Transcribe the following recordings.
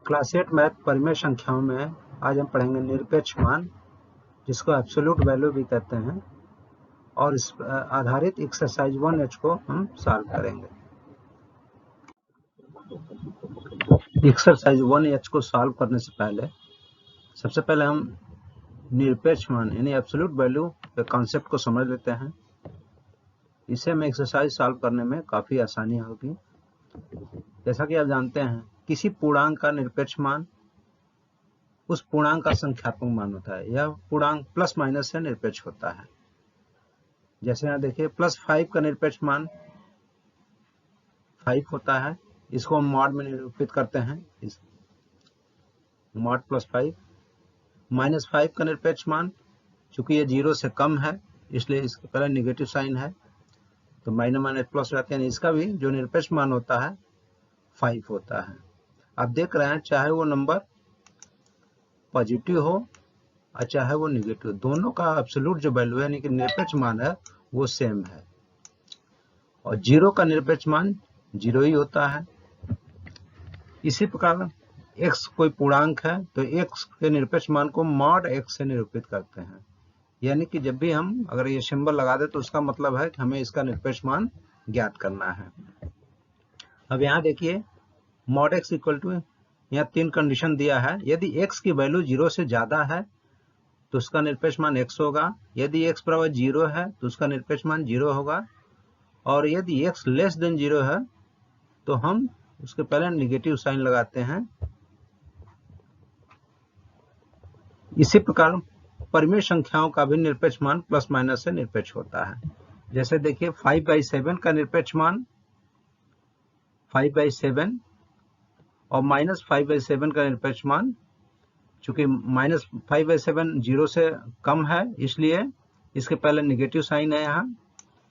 Class 8 math परिमेय संख्याओं में आज हम पढ़ेंगे निरपेक्ष मान, जिसको एब्सोल्यूट वैल्यू भी कहते हैं, और इस आधारित एक्सरसाइज 1H को हम सॉल्व करेंगे। एक्सरसाइज 1H को सॉल्व करने से पहले सबसे पहले हम निरपेक्ष मान यानी एब्सोल्यूट वैल्यू के कॉन्सेप्ट को समझ लेते हैं। इससे हमें एक्सरसाइज सॉल्व करने में काफ़ी आसानी होगी। जैसा कि आप जानते हैं, किसी पूर्णांक का निरपेक्ष मान उस पूर्णांक का संख्यात्मक मान होता है। यह पूर्णांक प्लस माइनस से निरपेक्ष होता है। जैसे यहाँ देखिए, +5 का निरपेक्ष मान 5 होता है। इसको हम मॉड में निरूपित करते हैं, इस मॉड +5। -5 का निरपेक्ष मान, चूंकि ये 0 से कम है इसलिए इसके पहले नेगेटिव साइन है, तो माइनस माइनस प्लस रहते हैं। इसका भी जो निरपेक्ष मान होता है 5 होता है। आप देख रहे हैं, चाहे वो नंबर पॉजिटिव हो और चाहे वो निगेटिव, दोनों का एब्सोल्यूट जो वैल्यू है यानी कि निरपेक्ष मान है वो सेम है। और 0 का निरपेक्ष मान 0 ही होता है। इसी प्रकार x कोई पूर्णांक है तो x के निरपेक्ष मान को मॉड x से निरूपित करते हैं। यानी कि जब भी हम अगर ये सिंबल लगा दे तो उसका मतलब है कि हमें इसका निरपेक्ष मान ज्ञात करना है। अब यहाँ देखिए, मॉड x इक्वल टू, यहाँ 3 कंडीशन दिया है। यदि x की वैल्यू 0 से ज्यादा है तो उसका निरपेक्ष मान x होगा। यदि x बराबर 0 है तो उसका निरपेक्ष मान 0 होगा। और यदि x लेस देन 0 है तो हम उसके पहले निगेटिव साइन लगाते हैं। इसी प्रकार परिमेय संख्याओं का भी निरपेक्ष मान प्लस माइनस से निरपेक्ष होता है। जैसे देखिए, 5/7 का निरपेक्ष मान 5/7 और -5/7 का निरपेक्ष मान, चूंकि -5/7 0 से कम है इसलिए इसके पहले निगेटिव साइन है यहाँ,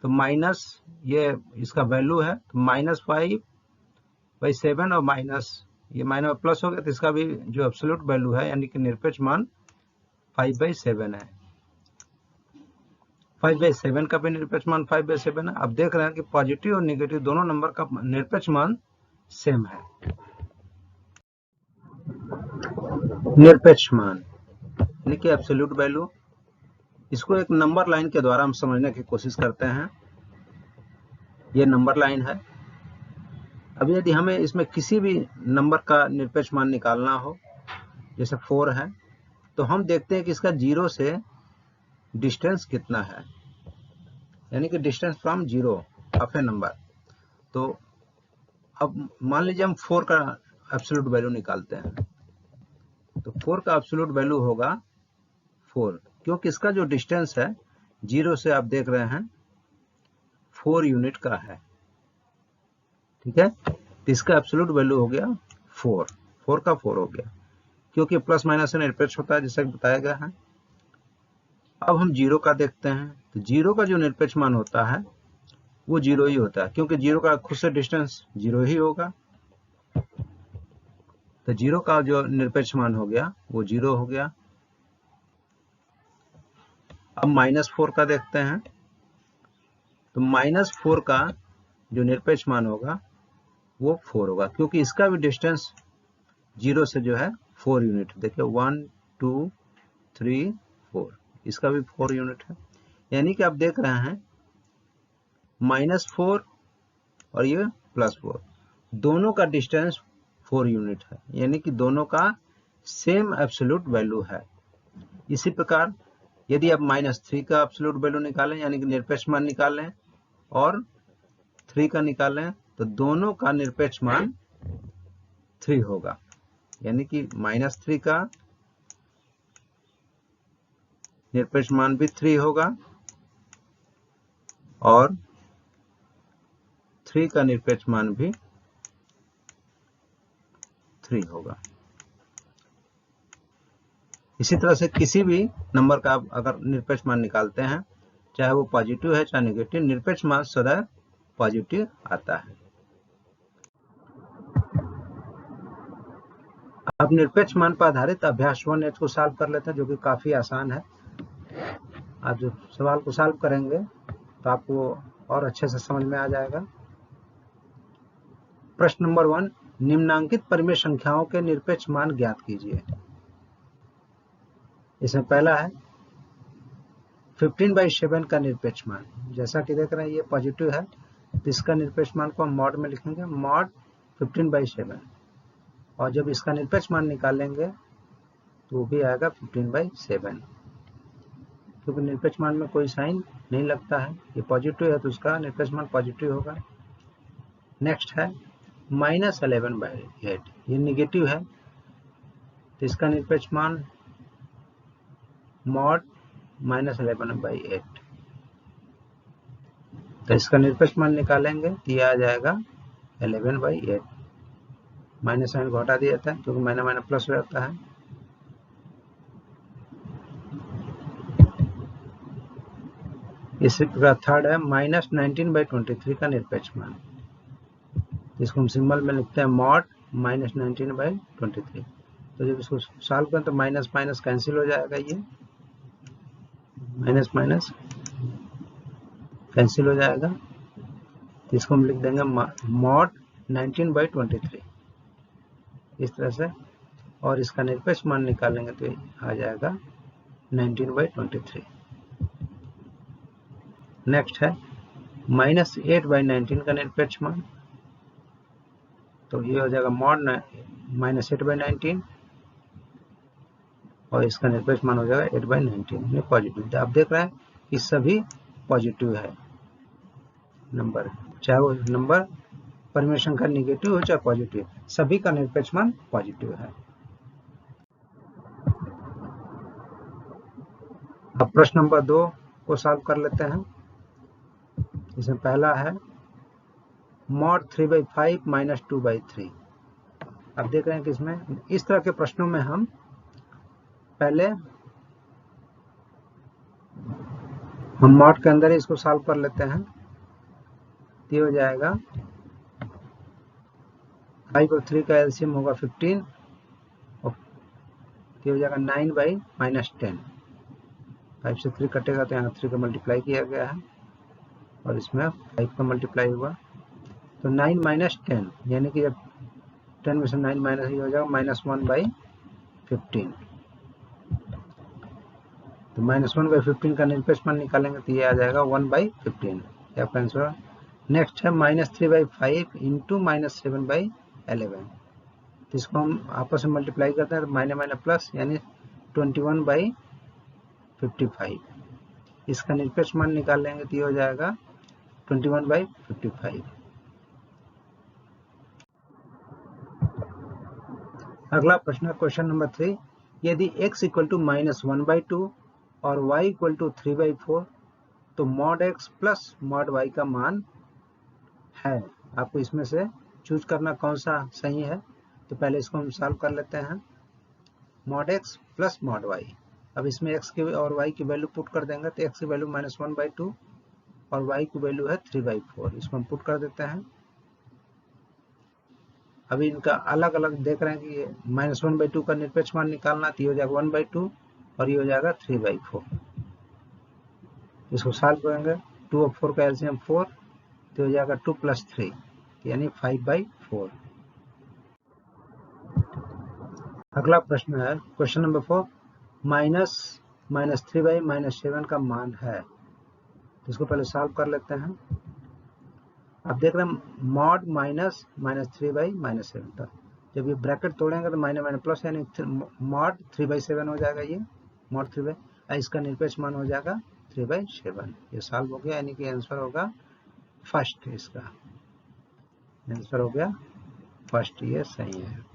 तो माइनस ये इसका वैल्यू है, तो -5/7 और माइनस ये माइनस प्लस हो गया, तो इसका भी जो एब्सोल्यूट वैल्यू है यानी कि निरपेक्ष मान 5/7 है। 5/7 का भी निरपेक्ष मान 5/7 है। अब देख रहे हैं कि पॉजिटिव और नेगेटिव दोनों नंबर का निरपेक्ष मान सेम है। निरपेक्ष मान यानी कि एब्सोल्यूट वैल्यू, इसको एक नंबर लाइन के द्वारा हम समझने की कोशिश करते हैं। ये नंबर लाइन है। अब यदि हमें इसमें किसी भी नंबर का निरपेक्ष मान निकालना हो, जैसे 4 है, तो हम देखते हैं कि इसका 0 से डिस्टेंस कितना है, यानी कि distance from 0 of A number. तो अब मान लीजिए हम 4 का एब्सोल्यूट वैल्यू निकालते हैं, तो 4 का एब्सोल्यूट वैल्यू होगा 4, क्योंकि इसका जो डिस्टेंस है 0 से आप देख रहे हैं 4 यूनिट का है। ठीक है, तो इसका एब्सोल्यूट वैल्यू हो गया 4 का 4 हो गया, क्योंकि प्लस माइनस से निरपेक्ष होता है जैसा कि बताया गया है। अब हम 0 का देखते हैं, तो 0 का जो निरपेक्ष मान होता है वो 0 ही होता है, क्योंकि 0 का खुद से डिस्टेंस 0 ही होगा। तो 0 का जो निरपेक्ष मान हो गया वो 0 हो गया। अब -4 का देखते हैं, तो -4 का जो निरपेक्ष मान होगा वो 4 होगा, क्योंकि इसका भी डिस्टेंस 0 से जो है 4 यूनिट। देखिए 1 2 3 4, इसका भी 4 यूनिट है। यानी कि आप देख रहे हैं -4 और ये +4, दोनों का डिस्टेंस 4 यूनिट है, यानी कि दोनों का सेम एब्सोल्यूट वैल्यू है। इसी प्रकार यदि आप -3 का एब्सोल्यूट वैल्यू निकालें, यानी कि निरपेक्ष मान निकालें, और 3 का निकालें, तो दोनों का निरपेक्ष मान 3 होगा। यानी कि -3 का निरपेक्ष मान भी 3 होगा और 3 का निरपेक्ष मान भी 3 होगा। इसी तरह से किसी भी नंबर का आप अगर निरपेक्ष मान निकालते हैं, चाहे वो पॉजिटिव है चाहे नेगेटिव, निरपेक्ष मान सदैव पॉजिटिव आता है। अब निरपेक्ष मान पर आधारित अभ्यास 1H को सॉल्व कर लेते हैं, जो कि काफी आसान है। आप जो सवाल को सॉल्व करेंगे तो आपको और अच्छे से समझ में आ जाएगा। प्रश्न नंबर 1, निम्नांकित परिमेय संख्याओं के निरपेक्ष मान ज्ञात कीजिए। इसमें पहला है 15/7 का निरपेक्ष मान। जैसा कि देख रहे हैं ये पॉजिटिव है, तो इसका निरपेक्ष मान को हम मॉड में लिखेंगे, मॉड 15/7, और जब इसका निरपेक्ष मान निकालेंगे तो वो भी आएगा 15/7, क्योंकि निरपेक्ष मान में कोई साइन नहीं लगता है, ये पॉजिटिव है तो उसका निरपेक्ष मान पॉजिटिव होगा। नेक्स्ट है -11/8, ये निगेटिव है तो इसका निरपेक्ष मान मॉड -11/8, तो इसका निरपेक्ष मान निकालेंगे तो ये आ जाएगा 11/8। माइनस साइन को हटा दिया जाता है क्योंकि माइनस माइनस प्लस हो जाता है। इसी प्रकार थर्ड है -19/23 का निरपेक्ष मान, जिसको हम सिंबल में लिखते हैं मॉड -19/23। तो जब इसको सॉल्व करें तो माइनस माइनस कैंसिल हो जाएगा, ये माइनस माइनस कैंसिल हो जाएगा, तो इसको हम लिख देंगे मॉड 19/23 इस तरह से, और इसका निरपेक्ष मान निकालेंगे तो आ जाएगा 19/23। नेक्स्ट है -8/19 का निरपेक्ष मान, तो ये हो जाएगा मॉड -8/19 और इसका निरपेक्ष मान हो जाएगा 8/19, ये पॉजिटिव। आप देख रहे हैं कि सभी पॉजिटिव है नंबर, चाहे वो नंबर परिमेय संख्या निगेटिव हो चाहे पॉजिटिव, सभी का निरपेक्ष मान पॉजिटिव है। अब प्रश्न नंबर 2 को सॉल्व कर लेते हैं। इसमें पहला है मॉड 3/5 -2/3। अब देख रहे हैं कि इसमें इस तरह के प्रश्नों में हम पहले मॉड के अंदर ही इसको सॉल्व कर लेते हैं। ये हो जाएगा 5 और 3 का एलसीएम होगा 15, और ये हो जाएगा 9/-10। 5 से 3 कटेगा तो यहाँ 3 का मल्टीप्लाई किया गया है और इसमें 5 का मल्टीप्लाई हुआ, तो 9 - 10, यानी कि जब 10 में से 9 माइनस हो जाएगा -1/15। तो -1/15 का निरपेक्ष मान निकालेंगे तो ये आ जाएगा 1/15, ये आपका आंसर। नेक्स्ट है -3/5 इंटू -7/11, तो इसको हम आपस में मल्टीप्लाई करते हैं तो माइनस माइनस प्लस, यानी 21/55। इसका निरपेक्ष मान निकाल लेंगे तो ये हो जाएगा 21/55। अगला प्रश्न है क्वेश्चन नंबर 3, यदि x = -1/2 और y = 3/4 तो mod x plus mod y का मान है। आपको इसमें से चूज करना कौन सा सही है, तो पहले इसको हम सॉल्व कर लेते हैं। mod x plus mod y, अब इसमें x की और y की वैल्यू पुट कर देंगे तो x की वैल्यू -1/2 और y की वैल्यू है 3/4, इसको हम पुट कर देते हैं। अभी इनका अलग अलग देख रहे हैं कि ये -1/2 का निरपेक्ष मान निकालना, तो ये हो जाएगा 1/2 और ये हो जाएगा 3/4। इसको सॉल्व करेंगे, 2 और 4 का एलसीएम 4, तो हो जाएगा 2 + 3 यानी 5/4। अगला प्रश्न है क्वेश्चन नंबर 4, -3/-7 का मान है। इसको पहले सॉल्व कर लेते हैं। अब देख रहे हैं मॉड -3/-7 था, जब ये ब्रैकेट तोड़ेंगे तो माइनस माइनस प्लस, यानी मॉड 3/7 हो जाएगा, ये मॉड 3/, इसका निरपेक्ष मान हो जाएगा 3/7। ये सॉल्व हो गया, यानी कि आंसर होगा फर्स्ट, इसका आंसर हो गया फर्स्ट, ये सही है।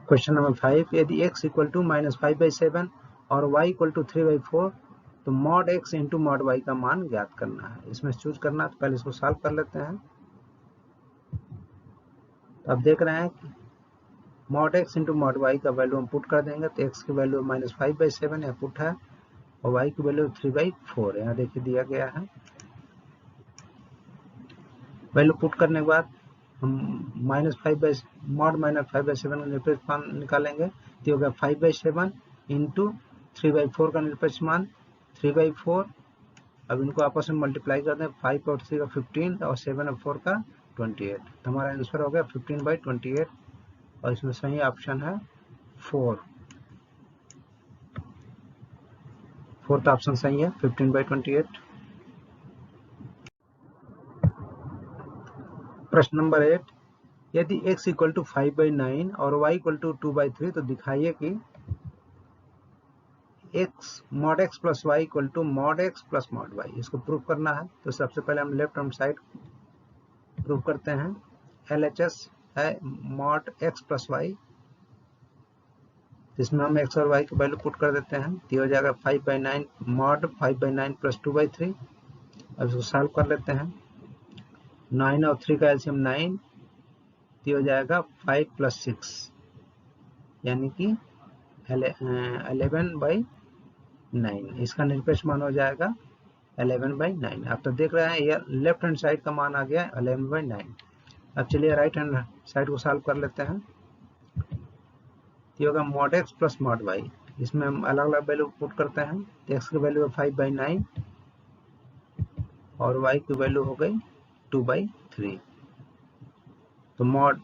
क्वेश्चन नंबर 5, यदि x = -5/7 और y = 3/4 तो mod x into mod y का मान ज्ञात करना है। इसमें चूज करना है, तो पहले इसको सॉल्व कर लेते हैं। तो अब देख रहे हैं कि mod x into mod y का वैल्यू हम पुट कर देंगे, तो x की वैल्यू -5/7 यहाँ पुट है और y की वैल्यू 3/4 यहाँ देखिए दिया गया है। वैल्यू पुट करने के बाद हम mod -5/7 का निरपेक्ष मान निकालेंगे, तो होगा 5/7 इंटू 3/4 का निरपेक्ष मान 3/4 अब इनको आपस में मल्टीप्लाई कर दें, 5 और 3 का 15 और 7 और 4 का 28, तो हमारा आंसर हो गया 15/28 और इसमें सही ऑप्शन है 4। फोर्थ ऑप्शन सही है 15/28। प्रश्न नंबर 8, यदि x इक्वल टू 5/9 और y इक्वल टू 2/3 तो दिखाइए कि x mod x plus y equal to mod x plus mod y, इसको प्रूव करना है। तो सबसे पहले हम लेफ्ट हैंड साइड प्रूव करते हैं। LHS है mod x प्लस वाई, इसमें हम x और y की वैल्यू पुट कर देते हैं, तो हो जाएगा 5/9 mod 5/9 प्लस 2/3। अब इसको सॉल्व कर लेते हैं। 9 और 3 का एलसीएम 9, तो हो जाएगा 5 प्लस 6 यानी कि 11/9। इसका निरपेक्ष मान हो जाएगा 11/9। आप तो देख रहे हैं ये लेफ्ट हैंड साइड का मान आ गया 11/9। अब चलिए राइट हैंड साइड को सॉल्व कर लेते हैं। ये होगा mod x plus mod y, इसमें हम अलग अलग वैल्यू पुट करते हैं। x की वैल्यू है 5/9 और y की वैल्यू हो गई 2/3। तो mod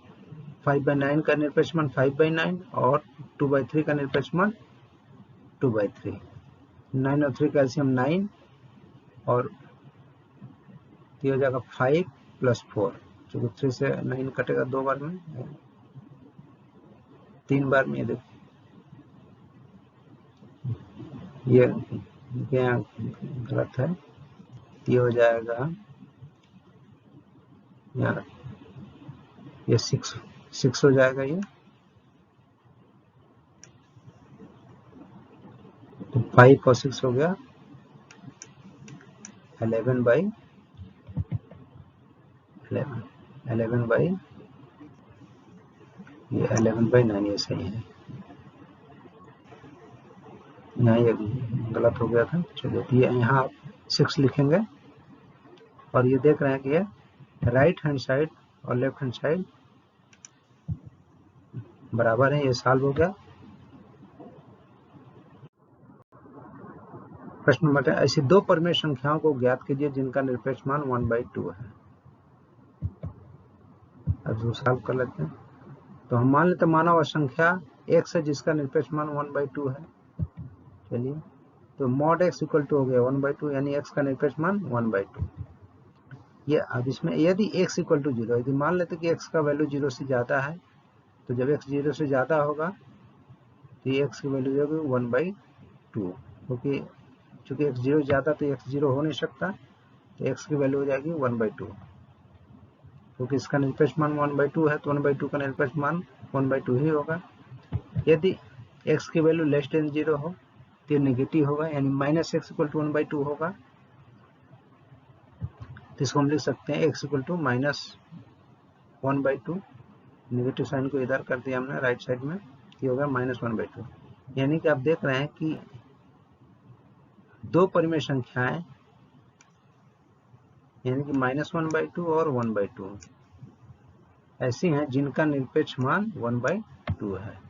5/9 का निरपेक्ष मान 5/9 और 2/3 का निरपेक्ष मान 2/3। 9 और 3 का एलसीएम 9 और ये हो जाएगा 5 प्लस 4, क्योंकि 3 से 9 कटेगा 2 बार में, 3 बार में। ये देखो ये यहाँ गलत है, ये हो जाएगा यहाँ ये 6 हो जाएगा ये, तो 5 और 6 हो गया 11/9, ये 11/9 ये सही है। यहाँ ये गलत हो गया था, चलिए ये यहाँ 6 लिखेंगे। और ये देख रहे हैं कि ये राइट हैंड साइड और लेफ्ट हैंड साइड बराबर है, ये सॉल्व हो गया। प्रश्न नंबर 10, ऐसी दो परिमेय संख्याओं को ज्ञात कीजिए जिनका निरपेक्ष मान 1/2 है। अब इसको सॉल्व कर लेते हैं। तो हम मान लेते माना हुआ संख्या x है जिसका निरपेक्ष मान 1/2 है। चलिए, तो mod x इक्वल टू हो गया 1/2, यानी x का निरपेक्ष मान 1/2। ये अब इसमें यदि x इक्वल टू 0, यदि मान लेते कि x का वैल्यू 0 से ज्यादा है, तो जब x 0 से ज्यादा होगा तो ये x की वैल्यू होगी 1/2, क्योंकि चूंकि x 0 ज्यादा तो x 0 हो नहीं सकता, तो x की वैल्यू हो जाएगी 1/2। क्योंकि इसका निरपेक्ष मान 1/2 है, तो 1/2 का निरपेक्ष मान 1/2 ही होगा। यदि x की वैल्यू लेस देन 0 हो तो नेगेटिव होगा, यानी -x इक्वल टू 1/2 होगा। तो इसको हम लिख सकते हैं x equal to -1/2, negative sign को इधर कर दिया हमने राइट साइड में, ये होगा -1/2। यानी कि आप देख रहे हैं कि दो परिमेय संख्याएं यानी कि -1/2 और 1/2 ऐसी हैं जिनका निरपेक्ष मान 1/2 है।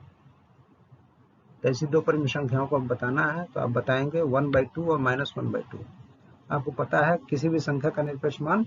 तो ऐसी दो परिमेय संख्याओं को बताना है, तो आप बताएंगे 1/2 और -1/2। आपको पता है किसी भी संख्या का निरपेक्ष मान